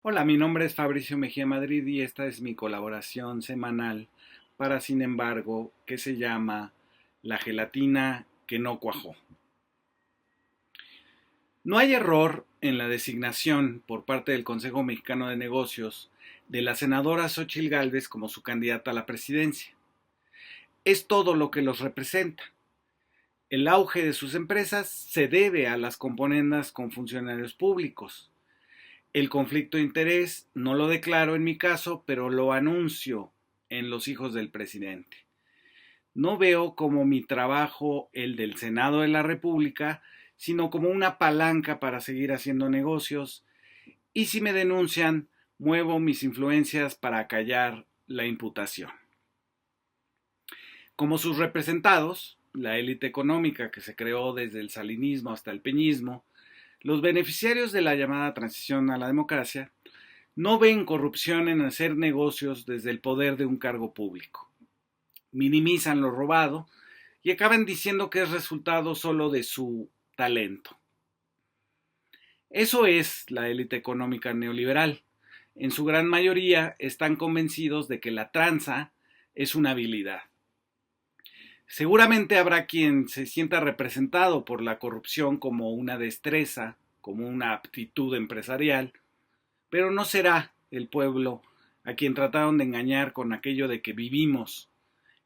Hola, mi nombre es Fabricio Mejía Madrid y esta es mi colaboración semanal para Sin embargo, que se llama La gelatina que no cuajó. No hay error en la designación por parte del Consejo Mexicano de Negocios de la senadora Xóchitl Gálvez como su candidata a la presidencia. Es todo lo que los representa. El auge de sus empresas se debe a las componendas con funcionarios públicos. El conflicto de interés no lo declaro en mi caso, pero lo anuncio en los hijos del presidente. No veo como mi trabajo el del Senado de la República, sino como una palanca para seguir haciendo negocios, y si me denuncian, muevo mis influencias para acallar la imputación. Como sus representados, la élite económica que se creó desde el salinismo hasta el peñismo, los beneficiarios de la llamada transición a la democracia no ven corrupción en hacer negocios desde el poder de un cargo público. Minimizan lo robado y acaban diciendo que es resultado solo de su talento. Eso es la élite económica neoliberal. En su gran mayoría están convencidos de que la tranza es una habilidad. Seguramente habrá quien se sienta representado por la corrupción como una destreza, como una aptitud empresarial, pero no será el pueblo a quien trataron de engañar con aquello de que vivimos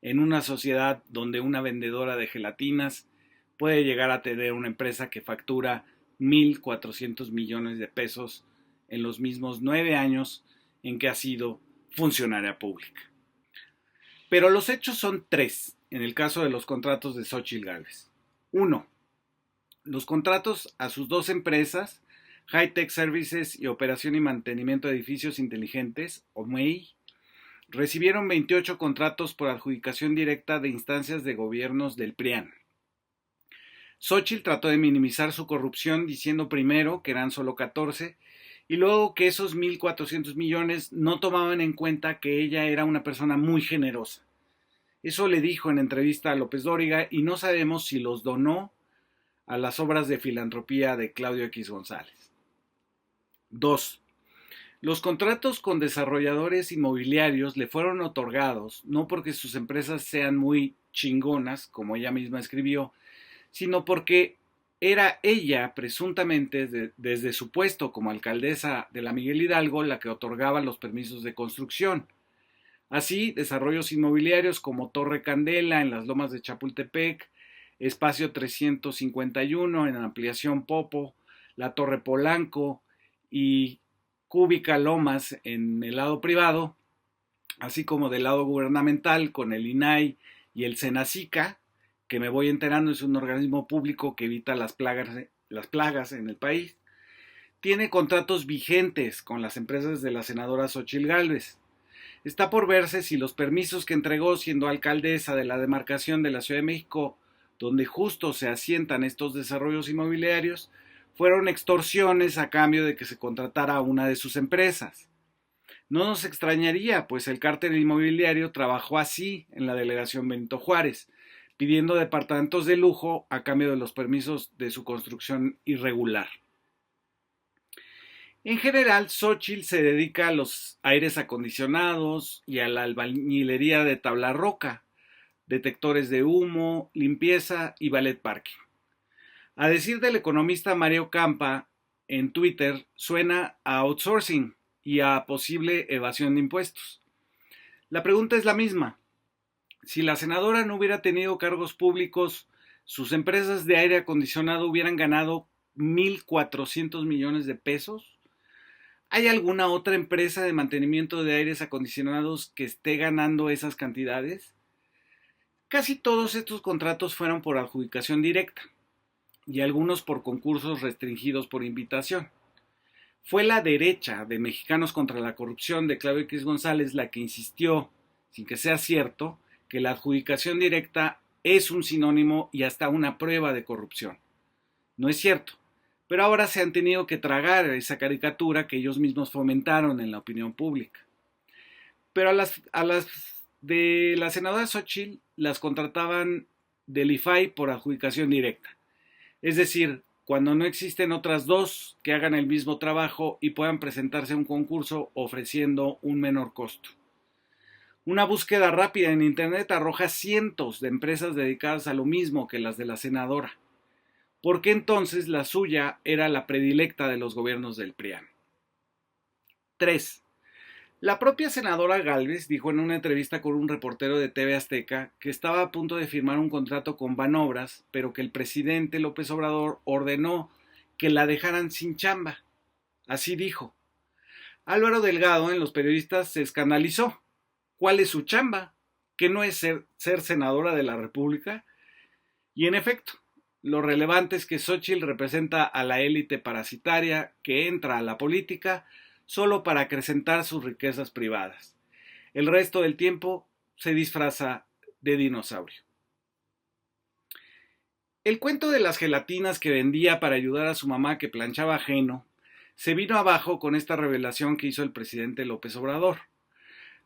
en una sociedad donde una vendedora de gelatinas puede llegar a tener una empresa que factura 1.400 millones de pesos en los mismos 9 años en que ha sido funcionaria pública. Pero los hechos son tres en el caso de los contratos de Xóchitl Gálvez. Uno, los contratos a sus dos empresas, High Tech Services y Operación y Mantenimiento de Edificios Inteligentes, OMEI, recibieron 28 contratos por adjudicación directa de instancias de gobiernos del PRIAN. Xóchitl trató de minimizar su corrupción diciendo primero que eran solo 14 y luego que esos 1.400 millones no tomaban en cuenta que ella era una persona muy generosa. Eso le dijo en entrevista a López Dóriga y no sabemos si los donó a las obras de filantropía de Claudio X González. 2. Los contratos con desarrolladores inmobiliarios le fueron otorgados no porque sus empresas sean muy chingonas, como ella misma escribió, sino porque era ella, presuntamente, desde su puesto como alcaldesa de la Miguel Hidalgo, la que otorgaba los permisos de construcción. Así, desarrollos inmobiliarios como Torre Candela en las lomas de Chapultepec, Espacio 351 en Ampliación Popo, la Torre Polanco y Cúbica Lomas en el lado privado, así como del lado gubernamental con el INAI y el SENACICA, que me voy enterando es un organismo público que evita las plagas en el país, tiene contratos vigentes con las empresas de la senadora Xóchitl Gálvez. Está por verse si los permisos que entregó siendo alcaldesa de la demarcación de la Ciudad de México, donde justo se asientan estos desarrollos inmobiliarios, fueron extorsiones a cambio de que se contratara a una de sus empresas. No nos extrañaría, pues el cártel inmobiliario trabajó así en la delegación Benito Juárez, pidiendo departamentos de lujo a cambio de los permisos de su construcción irregular. En general, Xóchitl se dedica a los aires acondicionados y a la albañilería de tabla roca, detectores de humo, limpieza y ballet parking. A decir del economista Mario Campa, en Twitter suena a outsourcing y a posible evasión de impuestos. La pregunta es la misma. Si la senadora no hubiera tenido cargos públicos, sus empresas de aire acondicionado hubieran ganado 1.400 millones de pesos. ¿Hay alguna otra empresa de mantenimiento de aires acondicionados que esté ganando esas cantidades? Casi todos estos contratos fueron por adjudicación directa y algunos por concursos restringidos por invitación. Fue la derecha de Mexicanos contra la Corrupción de Claudio X González la que insistió, sin que sea cierto, que la adjudicación directa es un sinónimo y hasta una prueba de corrupción. No es cierto, pero ahora se han tenido que tragar esa caricatura que ellos mismos fomentaron en la opinión pública. Pero a las de la senadora Xóchitl las contrataban del IFAI por adjudicación directa. Es decir, cuando no existen otras dos que hagan el mismo trabajo y puedan presentarse a un concurso ofreciendo un menor costo. Una búsqueda rápida en Internet arroja cientos de empresas dedicadas a lo mismo que las de la senadora. ¿Por qué entonces la suya era la predilecta de los gobiernos del PRIAN? 3. La propia senadora Gálvez dijo en una entrevista con un reportero de TV Azteca que estaba a punto de firmar un contrato con Banobras, pero que el presidente López Obrador ordenó que la dejaran sin chamba. Así dijo. Álvaro Delgado en Los Periodistas se escandalizó. ¿Cuál es su chamba? ¿Que no es ser senadora de la República? Y en efecto, lo relevante es que Xóchitl representa a la élite parasitaria que entra a la política solo para acrecentar sus riquezas privadas. El resto del tiempo se disfraza de dinosaurio. El cuento de las gelatinas que vendía para ayudar a su mamá que planchaba ajeno se vino abajo con esta revelación que hizo el presidente López Obrador.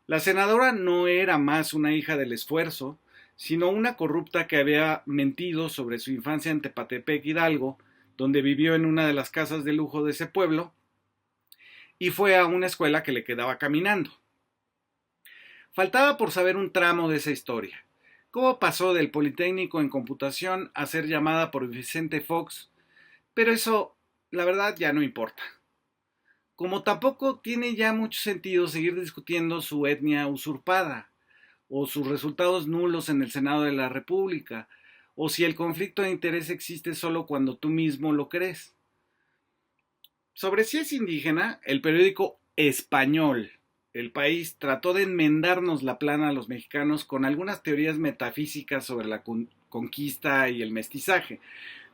La senadora no era más una hija del esfuerzo, sino una corrupta que había mentido sobre su infancia en Tepatepec, Hidalgo, donde vivió en una de las casas de lujo de ese pueblo, y fue a una escuela que le quedaba caminando. Faltaba por saber un tramo de esa historia. ¿Cómo pasó del Politécnico en computación a ser llamada por Vicente Fox? Pero eso, la verdad, ya no importa. Como tampoco tiene ya mucho sentido seguir discutiendo su etnia usurpada, o sus resultados nulos en el Senado de la República, o si el conflicto de interés existe solo cuando tú mismo lo crees. Sobre si es indígena, el periódico español El País trató de enmendarnos la plana a los mexicanos con algunas teorías metafísicas sobre la conquista y el mestizaje.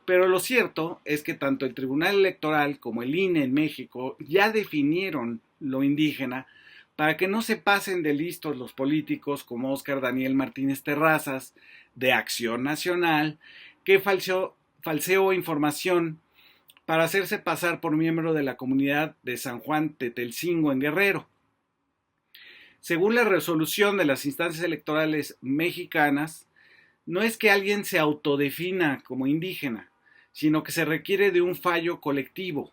Pero lo cierto es que tanto el Tribunal Electoral como el INE en México ya definieron lo indígena para que no se pasen de listos los políticos como Óscar Daniel Martínez Terrazas, de Acción Nacional, que falseó información para hacerse pasar por miembro de la comunidad de San Juan Tetelcingo en Guerrero. Según la resolución de las instancias electorales mexicanas, no es que alguien se autodefina como indígena, sino que se requiere de un fallo colectivo.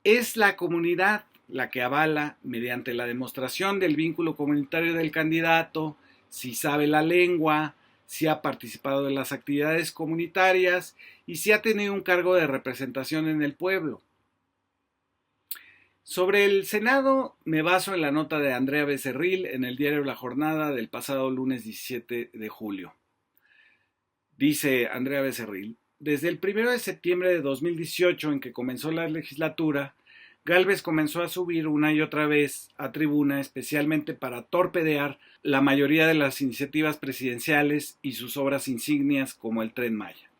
Es la comunidad la que avala, mediante la demostración del vínculo comunitario del candidato, si sabe la lengua, si ha participado en las actividades comunitarias y si ha tenido un cargo de representación en el pueblo. Sobre el Senado me baso en la nota de Andrea Becerril en el diario La Jornada del pasado lunes 17 de julio. Dice Andrea Becerril: desde el 1 de septiembre de 2018, en que comenzó la legislatura, Gálvez comenzó a subir una y otra vez a tribuna, especialmente para torpedear la mayoría de las iniciativas presidenciales y sus obras insignias como el Tren Maya.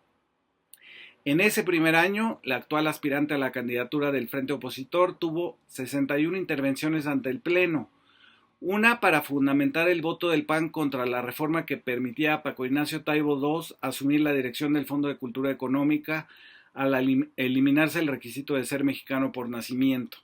En ese primer año, la actual aspirante a la candidatura del Frente Opositor tuvo 61 intervenciones ante el Pleno, una para fundamentar el voto del PAN contra la reforma que permitía a Paco Ignacio Taibo II asumir la dirección del Fondo de Cultura Económica al eliminarse el requisito de ser mexicano por nacimiento.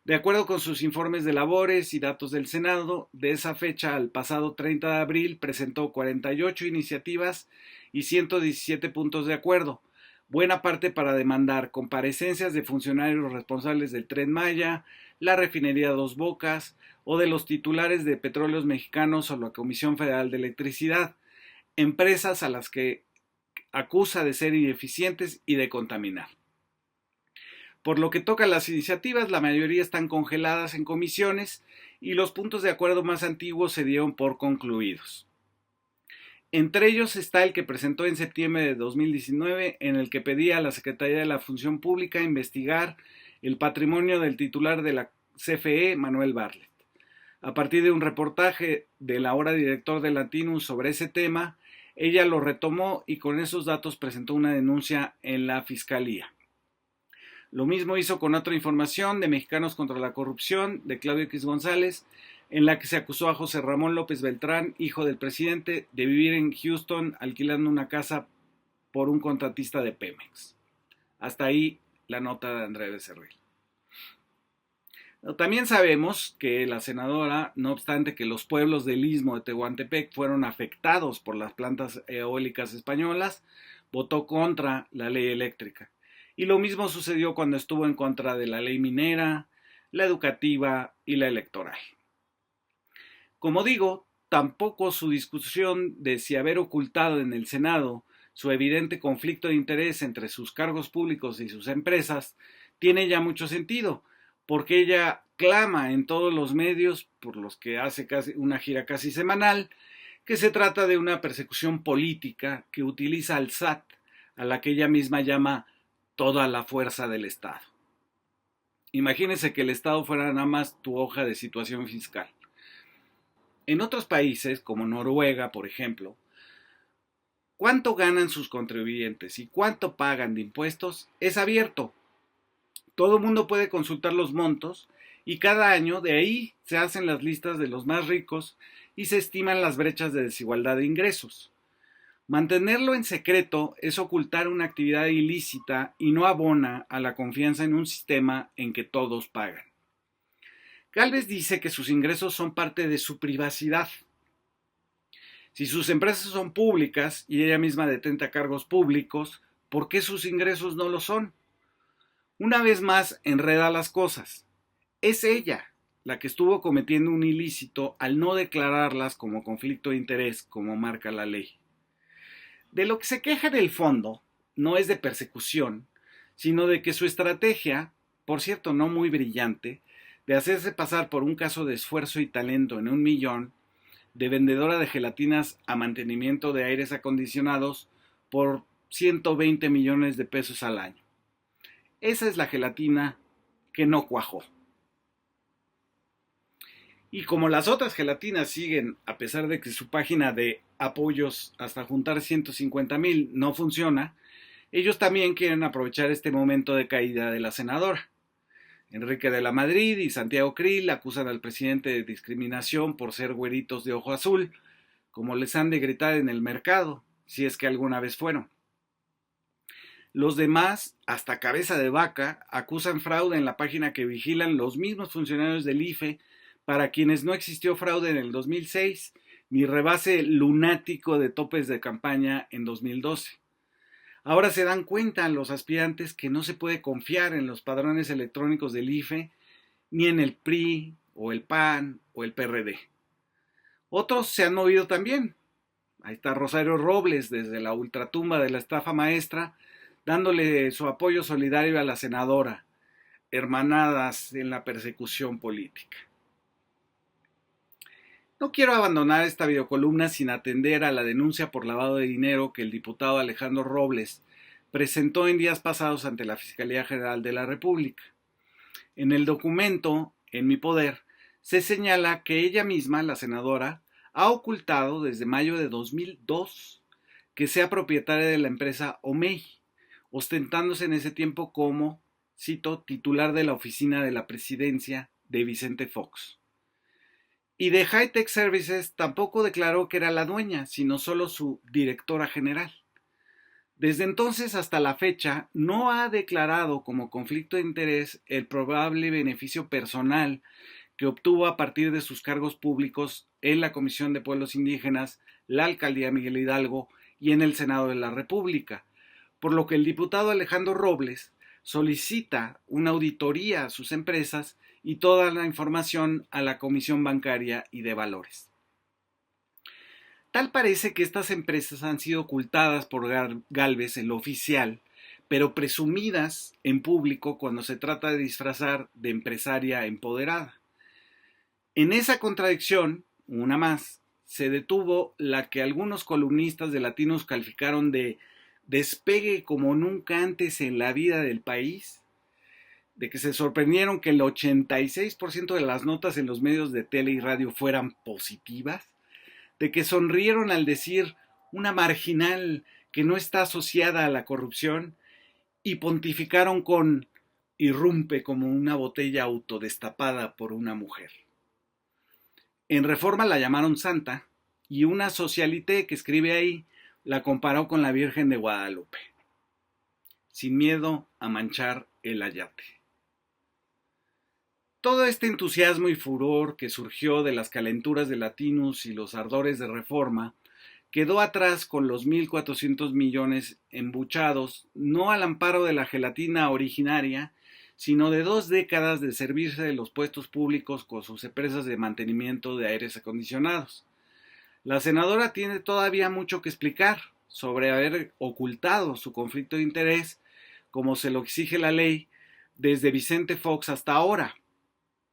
De acuerdo con sus informes de labores y datos del Senado, de esa fecha al pasado 30 de abril presentó 48 iniciativas y 117 puntos de acuerdo, buena parte para demandar comparecencias de funcionarios responsables del Tren Maya, la refinería Dos Bocas o de los titulares de Petróleos Mexicanos o la Comisión Federal de Electricidad, empresas a las que acusa de ser ineficientes y de contaminar. Por lo que toca a las iniciativas, la mayoría están congeladas en comisiones y los puntos de acuerdo más antiguos se dieron por concluidos. Entre ellos está el que presentó en septiembre de 2019, en el que pedía a la Secretaría de la Función Pública investigar el patrimonio del titular de la CFE, Manuel Bartlett. A partir de un reportaje del ahora director de Latinus sobre ese tema, ella lo retomó y con esos datos presentó una denuncia en la Fiscalía. Lo mismo hizo con otra información de Mexicanos contra la Corrupción, de Claudio X González, en la que se acusó a José Ramón López Beltrán, hijo del presidente, de vivir en Houston alquilando una casa por un contratista de Pemex. Hasta ahí la nota de Andrea Becerril. También sabemos que la senadora, no obstante que los pueblos del istmo de Tehuantepec fueron afectados por las plantas eólicas españolas, votó contra la ley eléctrica. Y lo mismo sucedió cuando estuvo en contra de la ley minera, la educativa y la electoral. Como digo, tampoco su discusión de si haber ocultado en el Senado su evidente conflicto de interés entre sus cargos públicos y sus empresas tiene ya mucho sentido, porque ella clama en todos los medios, por los que hace casi una gira casi semanal, que se trata de una persecución política que utiliza al SAT, a la que ella misma llama toda la fuerza del Estado. Imagínense que el Estado fuera nada más tu hoja de situación fiscal. En otros países, como Noruega, por ejemplo, cuánto ganan sus contribuyentes y cuánto pagan de impuestos es abierto. Todo el mundo puede consultar los montos y cada año de ahí se hacen las listas de los más ricos y se estiman las brechas de desigualdad de ingresos. Mantenerlo en secreto es ocultar una actividad ilícita y no abona a la confianza en un sistema en que todos pagan. Gálvez dice que sus ingresos son parte de su privacidad. Si sus empresas son públicas y ella misma detenta cargos públicos, ¿por qué sus ingresos no lo son? Una vez más enreda las cosas. Es ella la que estuvo cometiendo un ilícito al no declararlas como conflicto de interés, como marca la ley. De lo que se queja en el fondo no es de persecución, sino de que su estrategia, por cierto no muy brillante, de hacerse pasar por un caso de esfuerzo y talento en 1 millón, de vendedora de gelatinas a mantenimiento de aires acondicionados por 120 millones de pesos al año. Esa es la gelatina que no cuajó. Y como las otras gelatinas siguen, a pesar de que su página de apoyos hasta juntar 150,000 no funciona, ellos también quieren aprovechar este momento de caída de la senadora. Enrique de la Madrid y Santiago Krill acusan al presidente de discriminación por ser güeritos de ojo azul, como les han de gritar en el mercado, si es que alguna vez fueron. Los demás, hasta cabeza de vaca, acusan fraude en la página que vigilan los mismos funcionarios del IFE, para quienes no existió fraude en el 2006, ni rebase lunático de topes de campaña en 2012. Ahora se dan cuenta los aspirantes que no se puede confiar en los padrones electrónicos del IFE, ni en el PRI, o el PAN, o el PRD. Otros se han movido también. Ahí está Rosario Robles, desde la ultratumba de la estafa maestra, dándole su apoyo solidario a la senadora, hermanadas en la persecución política. No quiero abandonar esta videocolumna sin atender a la denuncia por lavado de dinero que el diputado Alejandro Robles presentó en días pasados ante la Fiscalía General de la República. En el documento, en mi poder, se señala que ella misma, la senadora, ha ocultado desde mayo de 2002 que sea propietaria de la empresa Omey, ostentándose en ese tiempo como, cito, titular de la oficina de la presidencia de Vicente Fox. Y de High-Tech Services tampoco declaró que era la dueña, sino solo su directora general. Desde entonces hasta la fecha no ha declarado como conflicto de interés el probable beneficio personal que obtuvo a partir de sus cargos públicos en la Comisión de Pueblos Indígenas, la Alcaldía Miguel Hidalgo y en el Senado de la República, por lo que el diputado Alejandro Robles solicita una auditoría a sus empresas y toda la información a la Comisión Bancaria y de Valores. Tal parece que estas empresas han sido ocultadas por Gálvez en lo oficial, pero presumidas en público cuando se trata de disfrazar de empresaria empoderada. En esa contradicción, una más, se detuvo la que algunos columnistas de Latinos calificaron de despegue como nunca antes en la vida del país, de que se sorprendieron que el 86% de las notas en los medios de tele y radio fueran positivas, de que sonrieron al decir una marginal que no está asociada a la corrupción y pontificaron con irrumpe como una botella autodestapada por una mujer. En Reforma la llamaron santa y una socialité que escribe ahí la comparó con la Virgen de Guadalupe, sin miedo a manchar el ayate. Todo este entusiasmo y furor que surgió de las calenturas de Latinos y los ardores de Reforma quedó atrás con los 1.400 millones embuchados, no al amparo de la gelatina originaria, sino de 2 décadas de servirse de los puestos públicos con sus empresas de mantenimiento de aires acondicionados. La senadora tiene todavía mucho que explicar sobre haber ocultado su conflicto de interés, como se lo exige la ley, desde Vicente Fox hasta ahora,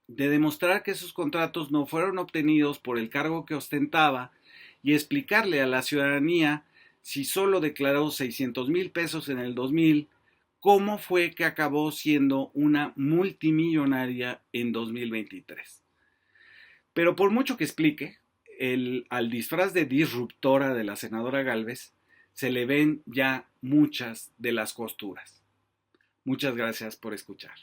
de demostrar que esos contratos no fueron obtenidos por el cargo que ostentaba y explicarle a la ciudadanía, si solo declaró 600,000 pesos en el 2000, cómo fue que acabó siendo una multimillonaria en 2023. Pero por mucho que explique, al disfraz de disruptora de la senadora Gálvez se le ven ya muchas de las costuras. Muchas gracias por escuchar.